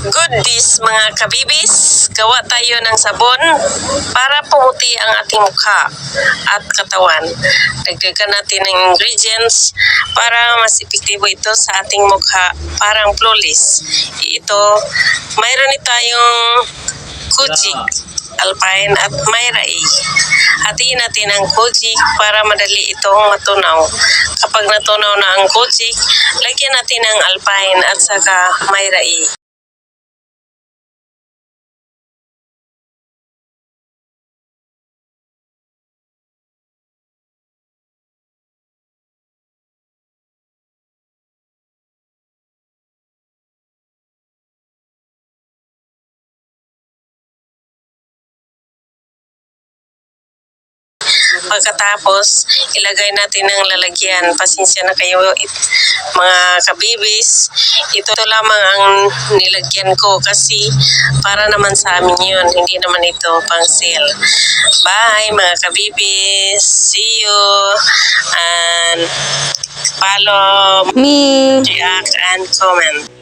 Goodies mga kabibis, gawa tayo ng sabon para pumuti ang ating mukha at katawan. Dagdagan natin ng ingredients para mas epektibo ito sa ating mukha, parang flawless. Ito, mayroon tayong Kojic, Alpine at Myra A. Hatiin natin ang Kojic para madali itong matunaw. Kapag natunaw na ang Kojic, lagyan natin ng Alpine at saka Myra A. Pagkatapos, ilagay natin ang lalagyan. Pasensya na kayo mga kabibis. Ito lamang ang nilagyan ko kasi para naman sa amin yun. Hindi naman ito pang sale. Bye mga kabibis. See you. And follow me, react and comment.